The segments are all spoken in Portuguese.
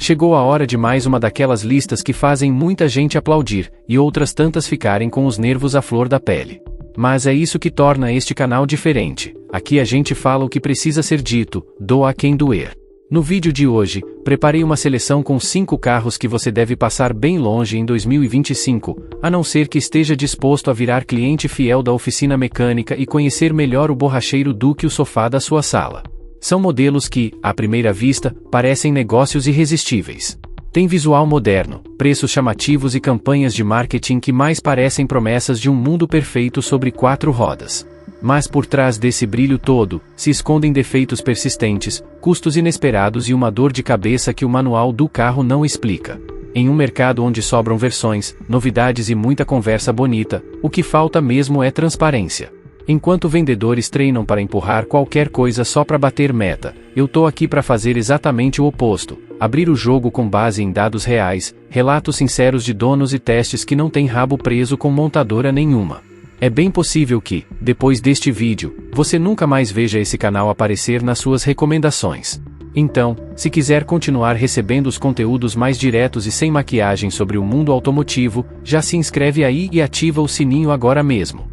Chegou a hora de mais uma daquelas listas que fazem muita gente aplaudir, e outras tantas ficarem com os nervos à flor da pele. Mas é isso que torna este canal diferente. Aqui a gente fala o que precisa ser dito, doa a quem doer. No vídeo de hoje, preparei uma seleção com 5 carros que você deve passar bem longe em 2025, a não ser que esteja disposto a virar cliente fiel da oficina mecânica e conhecer melhor o borracheiro do que o sofá da sua sala. São modelos que, à primeira vista, parecem negócios irresistíveis. Tem visual moderno, preços chamativos e campanhas de marketing que mais parecem promessas de um mundo perfeito sobre 4 rodas. Mas por trás desse brilho todo, se escondem defeitos persistentes, custos inesperados e uma dor de cabeça que o manual do carro não explica. Em um mercado onde sobram versões, novidades e muita conversa bonita, o que falta mesmo é transparência. Enquanto vendedores treinam para empurrar qualquer coisa só para bater meta, eu tô aqui para fazer exatamente o oposto, abrir o jogo com base em dados reais, relatos sinceros de donos e testes que não têm rabo preso com montadora nenhuma. É bem possível que, depois deste vídeo, você nunca mais veja esse canal aparecer nas suas recomendações. Então, se quiser continuar recebendo os conteúdos mais diretos e sem maquiagem sobre o mundo automotivo, já se inscreve aí e ativa o sininho agora mesmo.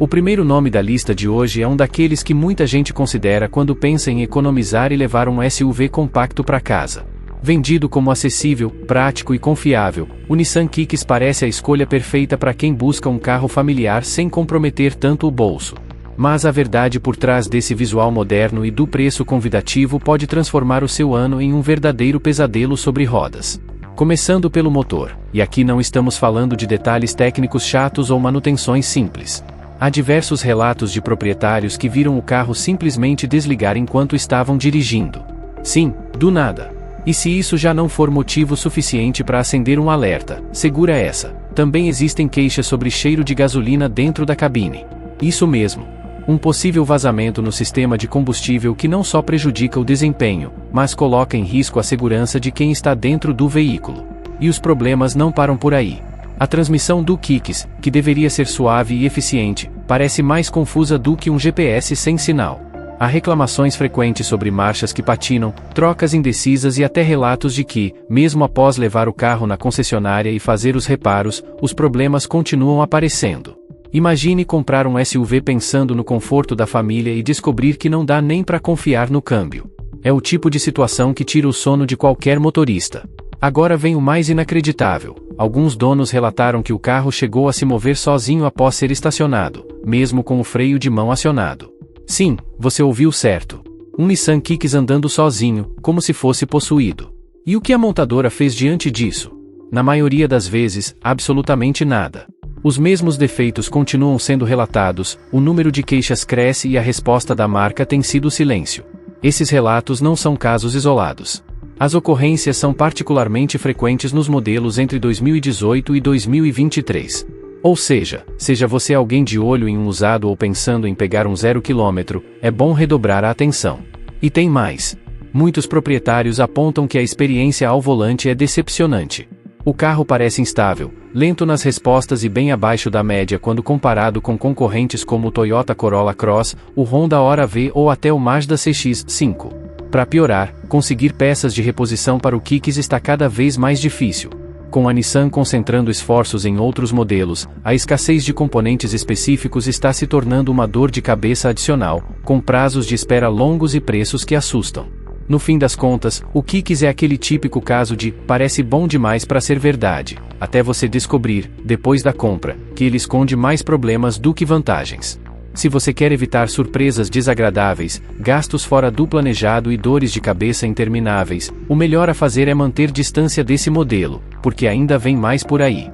O primeiro nome da lista de hoje é um daqueles que muita gente considera quando pensa em economizar e levar um SUV compacto para casa. Vendido como acessível, prático e confiável, o Nissan Kicks parece a escolha perfeita para quem busca um carro familiar sem comprometer tanto o bolso. Mas a verdade por trás desse visual moderno e do preço convidativo pode transformar o seu ano em um verdadeiro pesadelo sobre rodas. Começando pelo motor, e aqui não estamos falando de detalhes técnicos chatos ou manutenções simples. Há diversos relatos de proprietários que viram o carro simplesmente desligar enquanto estavam dirigindo. Sim, do nada. E se isso já não for motivo suficiente para acender um alerta, segura essa. Também existem queixas sobre cheiro de gasolina dentro da cabine. Isso mesmo. Um possível vazamento no sistema de combustível que não só prejudica o desempenho, mas coloca em risco a segurança de quem está dentro do veículo. E os problemas não param por aí. A transmissão do Kicks, que deveria ser suave e eficiente, parece mais confusa do que um GPS sem sinal. Há reclamações frequentes sobre marchas que patinam, trocas indecisas e até relatos de que, mesmo após levar o carro na concessionária e fazer os reparos, os problemas continuam aparecendo. Imagine comprar um SUV pensando no conforto da família e descobrir que não dá nem para confiar no câmbio. É o tipo de situação que tira o sono de qualquer motorista. Agora vem o mais inacreditável. Alguns donos relataram que o carro chegou a se mover sozinho após ser estacionado, mesmo com o freio de mão acionado. Sim, você ouviu certo. Um Nissan Kicks andando sozinho, como se fosse possuído. E o que a montadora fez diante disso? Na maioria das vezes, absolutamente nada. Os mesmos defeitos continuam sendo relatados, o número de queixas cresce e a resposta da marca tem sido silêncio. Esses relatos não são casos isolados. As ocorrências são particularmente frequentes nos modelos entre 2018 e 2023. Ou seja você alguém de olho em um usado ou pensando em pegar um 0 km, é bom redobrar a atenção. E tem mais. Muitos proprietários apontam que a experiência ao volante é decepcionante. O carro parece instável, lento nas respostas e bem abaixo da média quando comparado com concorrentes como o Toyota Corolla Cross, o Honda Hora-V ou até o Mazda CX-5. Para piorar, conseguir peças de reposição para o Kicks está cada vez mais difícil. Com a Nissan concentrando esforços em outros modelos, a escassez de componentes específicos está se tornando uma dor de cabeça adicional, com prazos de espera longos e preços que assustam. No fim das contas, o Kicks é aquele típico caso de parece bom demais para ser verdade, até você descobrir, depois da compra, que ele esconde mais problemas do que vantagens. Se você quer evitar surpresas desagradáveis, gastos fora do planejado e dores de cabeça intermináveis, o melhor a fazer é manter distância desse modelo, porque ainda vem mais por aí.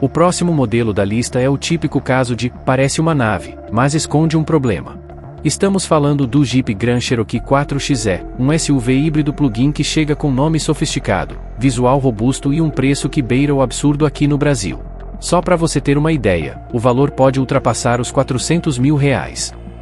O próximo modelo da lista é o típico caso de parece uma nave, mas esconde um problema. Estamos falando do Jeep Grand Cherokee 4xe, um SUV híbrido plug-in que chega com nome sofisticado, visual robusto e um preço que beira o absurdo aqui no Brasil. Só para você ter uma ideia, o valor pode ultrapassar os R$400 mil.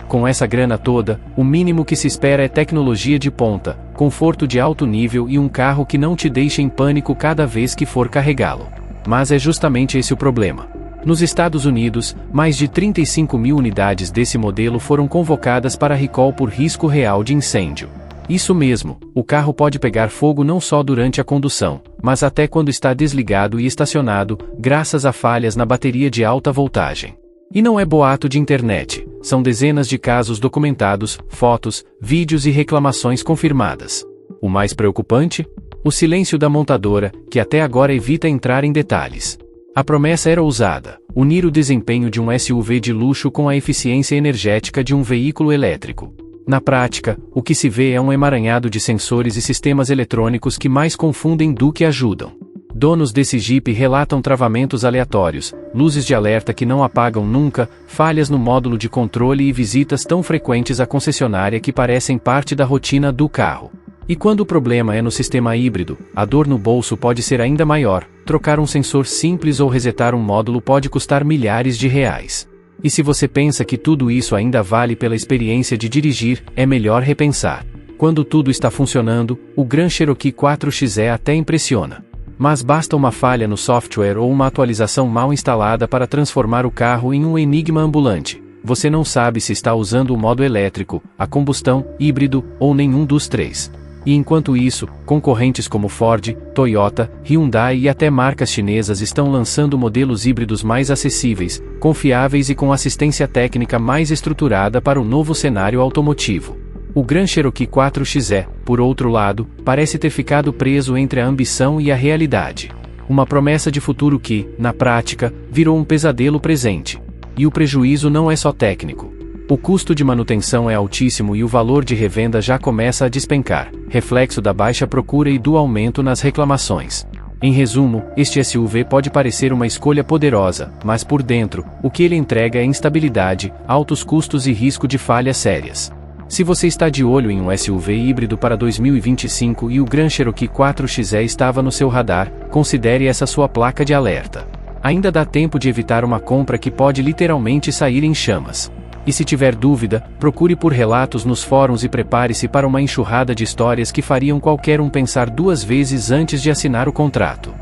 Com essa grana toda, o mínimo que se espera é tecnologia de ponta, conforto de alto nível e um carro que não te deixe em pânico cada vez que for carregá-lo. Mas é justamente esse o problema. Nos Estados Unidos, mais de 35 mil unidades desse modelo foram convocadas para recall por risco real de incêndio. Isso mesmo, o carro pode pegar fogo não só durante a condução, mas até quando está desligado e estacionado, graças a falhas na bateria de alta voltagem. E não é boato de internet, são dezenas de casos documentados, fotos, vídeos e reclamações confirmadas. O mais preocupante? O silêncio da montadora, que até agora evita entrar em detalhes. A promessa era ousada: unir o desempenho de um SUV de luxo com a eficiência energética de um veículo elétrico. Na prática, o que se vê é um emaranhado de sensores e sistemas eletrônicos que mais confundem do que ajudam. Donos desse Jeep relatam travamentos aleatórios, luzes de alerta que não apagam nunca, falhas no módulo de controle e visitas tão frequentes à concessionária que parecem parte da rotina do carro. E quando o problema é no sistema híbrido, a dor no bolso pode ser ainda maior. Trocar um sensor simples ou resetar um módulo pode custar milhares de reais. E se você pensa que tudo isso ainda vale pela experiência de dirigir, é melhor repensar. Quando tudo está funcionando, o Grand Cherokee 4xe até impressiona. Mas basta uma falha no software ou uma atualização mal instalada para transformar o carro em um enigma ambulante. Você não sabe se está usando o modo elétrico, a combustão, híbrido ou nenhum dos três. E enquanto isso, concorrentes como Ford, Toyota, Hyundai e até marcas chinesas estão lançando modelos híbridos mais acessíveis, confiáveis e com assistência técnica mais estruturada para o novo cenário automotivo. O Grand Cherokee 4xe, por outro lado, parece ter ficado preso entre a ambição e a realidade. Uma promessa de futuro que, na prática, virou um pesadelo presente. E o prejuízo não é só técnico. O custo de manutenção é altíssimo e o valor de revenda já começa a despencar, reflexo da baixa procura e do aumento nas reclamações. Em resumo, este SUV pode parecer uma escolha poderosa, mas por dentro, o que ele entrega é instabilidade, altos custos e risco de falhas sérias. Se você está de olho em um SUV híbrido para 2025 e o Grand Cherokee 4xe estava no seu radar, considere essa sua placa de alerta. Ainda dá tempo de evitar uma compra que pode literalmente sair em chamas. E se tiver dúvida, procure por relatos nos fóruns e prepare-se para uma enxurrada de histórias que fariam qualquer um pensar duas vezes antes de assinar o contrato.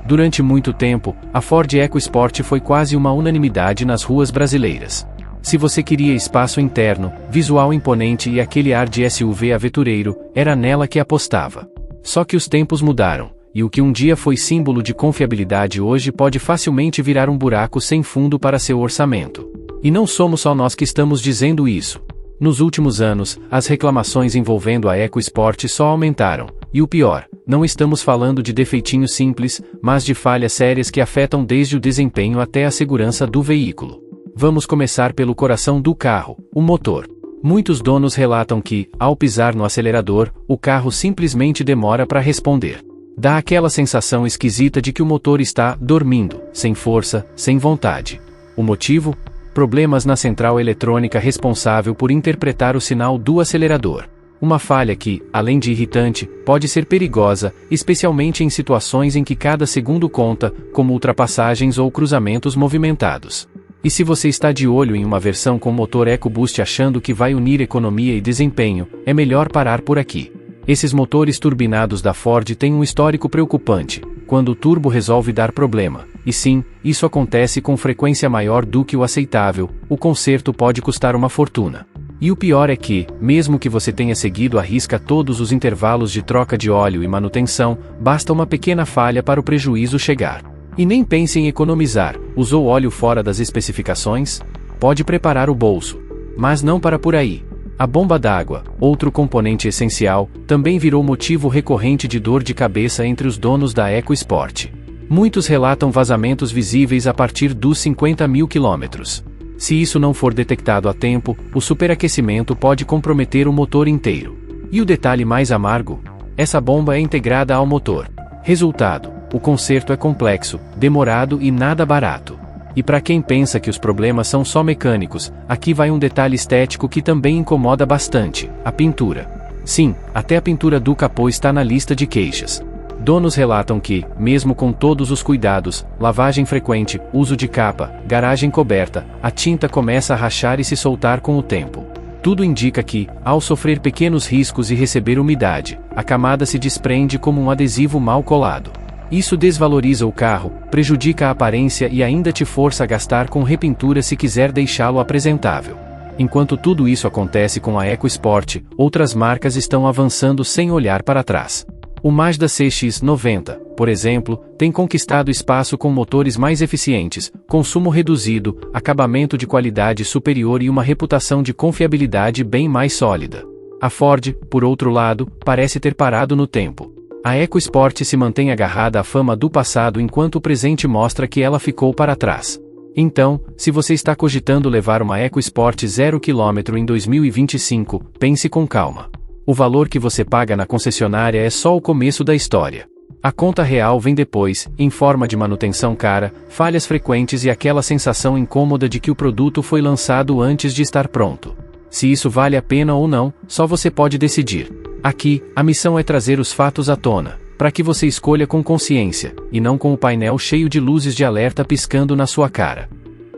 Durante muito tempo, a Ford EcoSport foi quase uma unanimidade nas ruas brasileiras. Se você queria espaço interno, visual imponente e aquele ar de SUV aventureiro, era nela que apostava. Só que os tempos mudaram, e o que um dia foi símbolo de confiabilidade hoje pode facilmente virar um buraco sem fundo para seu orçamento. E não somos só nós que estamos dizendo isso. Nos últimos anos, as reclamações envolvendo a EcoSport só aumentaram, e o pior, não estamos falando de defeitinhos simples, mas de falhas sérias que afetam desde o desempenho até a segurança do veículo. Vamos começar pelo coração do carro, o motor. Muitos donos relatam que, ao pisar no acelerador, o carro simplesmente demora para responder. Dá aquela sensação esquisita de que o motor está dormindo, sem força, sem vontade. O motivo? Problemas na central eletrônica responsável por interpretar o sinal do acelerador. Uma falha que, além de irritante, pode ser perigosa, especialmente em situações em que cada segundo conta, como ultrapassagens ou cruzamentos movimentados. E se você está de olho em uma versão com motor EcoBoost achando que vai unir economia e desempenho, é melhor parar por aqui. Esses motores turbinados da Ford têm um histórico preocupante, quando o turbo resolve dar problema. E sim, isso acontece com frequência maior do que o aceitável, o conserto pode custar uma fortuna. E o pior é que, mesmo que você tenha seguido à risca todos os intervalos de troca de óleo e manutenção, basta uma pequena falha para o prejuízo chegar. E nem pense em economizar, usou óleo fora das especificações? Pode preparar o bolso. Mas não para por aí. A bomba d'água, outro componente essencial, também virou motivo recorrente de dor de cabeça entre os donos da EcoSport. Muitos relatam vazamentos visíveis a partir dos 50 mil quilômetros. Se isso não for detectado a tempo, o superaquecimento pode comprometer o motor inteiro. E o detalhe mais amargo? Essa bomba é integrada ao motor. Resultado: o conserto é complexo, demorado e nada barato. E para quem pensa que os problemas são só mecânicos, aqui vai um detalhe estético que também incomoda bastante: a pintura. Sim, até a pintura do capô está na lista de queixas. Donos relatam que, mesmo com todos os cuidados, lavagem frequente, uso de capa, garagem coberta, a tinta começa a rachar e se soltar com o tempo. Tudo indica que, ao sofrer pequenos riscos e receber umidade, a camada se desprende como um adesivo mal colado. Isso desvaloriza o carro, prejudica a aparência e ainda te força a gastar com repintura se quiser deixá-lo apresentável. Enquanto tudo isso acontece com a EcoSport, outras marcas estão avançando sem olhar para trás. O Mazda CX-90, por exemplo, tem conquistado espaço com motores mais eficientes, consumo reduzido, acabamento de qualidade superior e uma reputação de confiabilidade bem mais sólida. A Ford, por outro lado, parece ter parado no tempo. A EcoSport se mantém agarrada à fama do passado enquanto o presente mostra que ela ficou para trás. Então, se você está cogitando levar uma EcoSport 0 km em 2025, pense com calma. O valor que você paga na concessionária é só o começo da história. A conta real vem depois, em forma de manutenção cara, falhas frequentes e aquela sensação incômoda de que o produto foi lançado antes de estar pronto. Se isso vale a pena ou não, só você pode decidir. Aqui, a missão é trazer os fatos à tona, para que você escolha com consciência, e não com o painel cheio de luzes de alerta piscando na sua cara.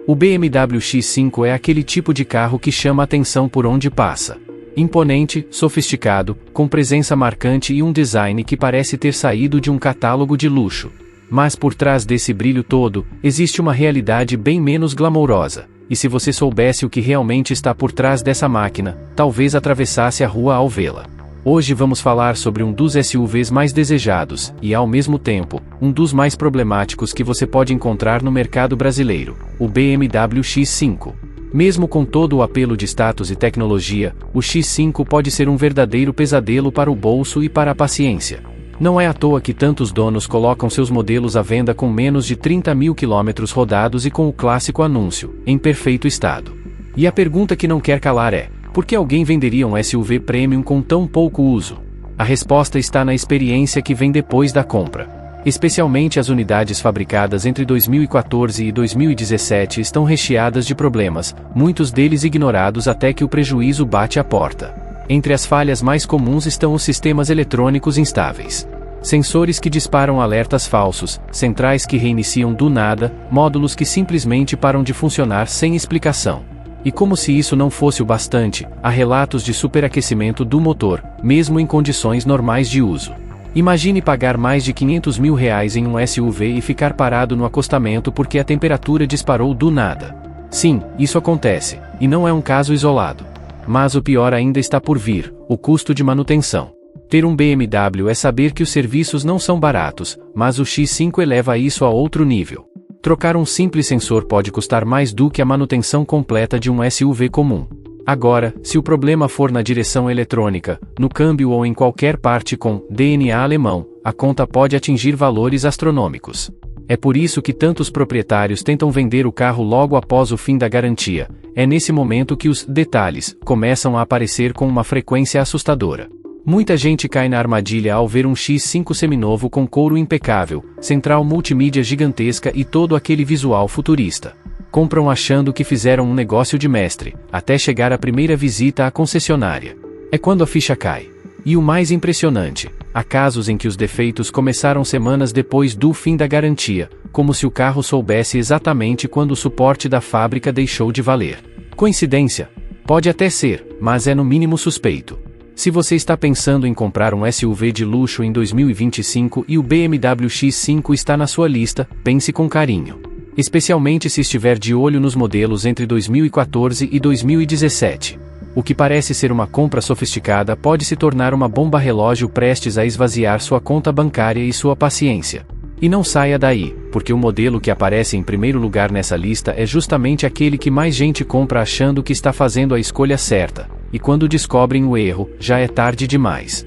O BMW X5 é aquele tipo de carro que chama atenção por onde passa. Imponente, sofisticado, com presença marcante e um design que parece ter saído de um catálogo de luxo. Mas por trás desse brilho todo, existe uma realidade bem menos glamourosa, e se você soubesse o que realmente está por trás dessa máquina, talvez atravessasse a rua ao vê-la. Hoje vamos falar sobre um dos SUVs mais desejados, e ao mesmo tempo, um dos mais problemáticos que você pode encontrar no mercado brasileiro, o BMW X5. Mesmo com todo o apelo de status e tecnologia, o X5 pode ser um verdadeiro pesadelo para o bolso e para a paciência. Não é à toa que tantos donos colocam seus modelos à venda com menos de 30 mil quilômetros rodados e com o clássico anúncio, em perfeito estado. E a pergunta que não quer calar é: por que alguém venderia um SUV premium com tão pouco uso? A resposta está na experiência que vem depois da compra. Especialmente as unidades fabricadas entre 2014 e 2017 estão recheadas de problemas, muitos deles ignorados até que o prejuízo bate à porta. Entre as falhas mais comuns estão os sistemas eletrônicos instáveis. Sensores que disparam alertas falsos, centrais que reiniciam do nada, módulos que simplesmente param de funcionar sem explicação. E como se isso não fosse o bastante, há relatos de superaquecimento do motor, mesmo em condições normais de uso. Imagine pagar mais de R$500 mil em um SUV e ficar parado no acostamento porque a temperatura disparou do nada. Sim, isso acontece, e não é um caso isolado. Mas o pior ainda está por vir: o custo de manutenção. Ter um BMW é saber que os serviços não são baratos, mas o X5 eleva isso a outro nível. Trocar um simples sensor pode custar mais do que a manutenção completa de um SUV comum. Agora, se o problema for na direção eletrônica, no câmbio ou em qualquer parte com DNA alemão, a conta pode atingir valores astronômicos. É por isso que tantos proprietários tentam vender o carro logo após o fim da garantia. É nesse momento que os detalhes começam a aparecer com uma frequência assustadora. Muita gente cai na armadilha ao ver um X5 seminovo com couro impecável, central multimídia gigantesca e todo aquele visual futurista. Compram achando que fizeram um negócio de mestre, até chegar a primeira visita à concessionária. É quando a ficha cai. E o mais impressionante, há casos em que os defeitos começaram semanas depois do fim da garantia, como se o carro soubesse exatamente quando o suporte da fábrica deixou de valer. Coincidência? Pode até ser, mas é no mínimo suspeito. Se você está pensando em comprar um SUV de luxo em 2025 e o BMW X5 está na sua lista, pense com carinho. Especialmente se estiver de olho nos modelos entre 2014 e 2017. O que parece ser uma compra sofisticada pode se tornar uma bomba relógio prestes a esvaziar sua conta bancária e sua paciência. E não saia daí, porque o modelo que aparece em primeiro lugar nessa lista é justamente aquele que mais gente compra achando que está fazendo a escolha certa, e quando descobrem o erro, já é tarde demais.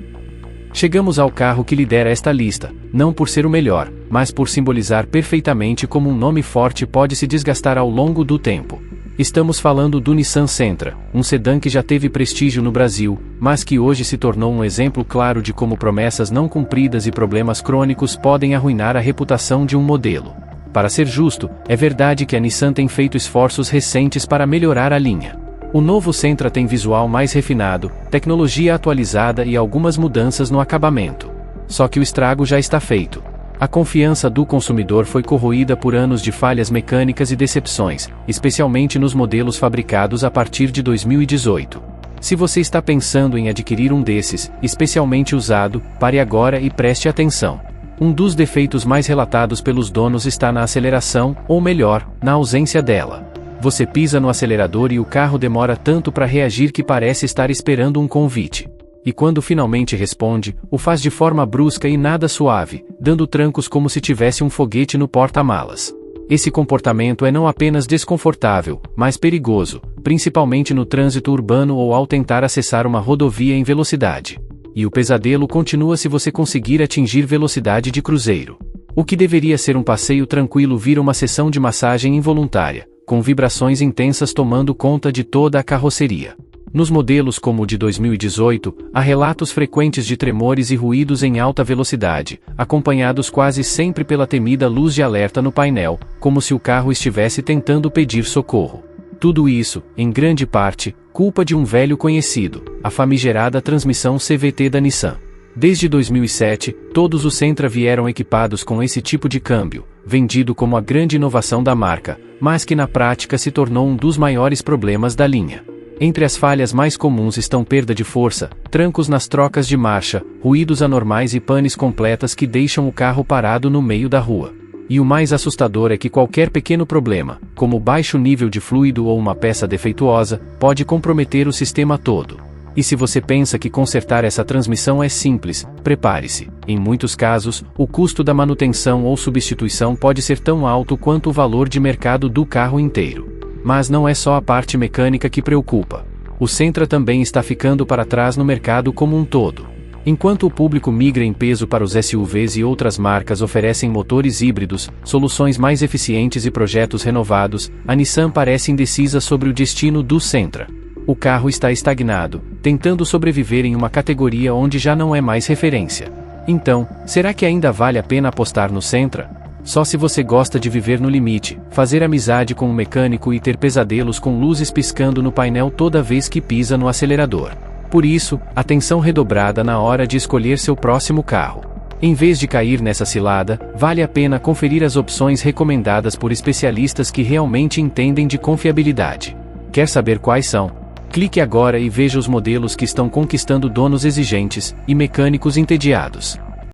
Chegamos ao carro que lidera esta lista, não por ser o melhor, mas por simbolizar perfeitamente como um nome forte pode se desgastar ao longo do tempo. Estamos falando do Nissan Sentra, um sedã que já teve prestígio no Brasil, mas que hoje se tornou um exemplo claro de como promessas não cumpridas e problemas crônicos podem arruinar a reputação de um modelo. Para ser justo, é verdade que a Nissan tem feito esforços recentes para melhorar a linha. O novo Sentra tem visual mais refinado, tecnologia atualizada e algumas mudanças no acabamento. Só que o estrago já está feito. A confiança do consumidor foi corroída por anos de falhas mecânicas e decepções, especialmente nos modelos fabricados a partir de 2018. Se você está pensando em adquirir um desses, especialmente usado, pare agora e preste atenção. Um dos defeitos mais relatados pelos donos está na aceleração, ou melhor, na ausência dela. Você pisa no acelerador e o carro demora tanto para reagir que parece estar esperando um convite. E quando finalmente responde, o faz de forma brusca e nada suave, dando trancos como se tivesse um foguete no porta-malas. Esse comportamento é não apenas desconfortável, mas perigoso, principalmente no trânsito urbano ou ao tentar acessar uma rodovia em velocidade. E o pesadelo continua se você conseguir atingir velocidade de cruzeiro. O que deveria ser um passeio tranquilo vira uma sessão de massagem involuntária, com vibrações intensas tomando conta de toda a carroceria. Nos modelos como o de 2018, há relatos frequentes de tremores e ruídos em alta velocidade, acompanhados quase sempre pela temida luz de alerta no painel, como se o carro estivesse tentando pedir socorro. Tudo isso, em grande parte, culpa de um velho conhecido, a famigerada transmissão CVT da Nissan. Desde 2007, todos os Sentra vieram equipados com esse tipo de câmbio, vendido como a grande inovação da marca, mas que na prática se tornou um dos maiores problemas da linha. Entre as falhas mais comuns estão perda de força, trancos nas trocas de marcha, ruídos anormais e panes completas que deixam o carro parado no meio da rua. E o mais assustador é que qualquer pequeno problema, como baixo nível de fluido ou uma peça defeituosa, pode comprometer o sistema todo. E se você pensa que consertar essa transmissão é simples, prepare-se. Em muitos casos, o custo da manutenção ou substituição pode ser tão alto quanto o valor de mercado do carro inteiro. Mas não é só a parte mecânica que preocupa. O Sentra também está ficando para trás no mercado como um todo. Enquanto o público migra em peso para os SUVs e outras marcas oferecem motores híbridos, soluções mais eficientes e projetos renovados, a Nissan parece indecisa sobre o destino do Sentra. O carro está estagnado, tentando sobreviver em uma categoria onde já não é mais referência. Então, será que ainda vale a pena apostar no Sentra? Só se você gosta de viver no limite, fazer amizade com um mecânico e ter pesadelos com luzes piscando no painel toda vez que pisa no acelerador. Por isso, atenção redobrada na hora de escolher seu próximo carro. Em vez de cair nessa cilada, vale a pena conferir as opções recomendadas por especialistas que realmente entendem de confiabilidade. Quer saber quais são? Clique agora e veja os modelos que estão conquistando donos exigentes e mecânicos entediados.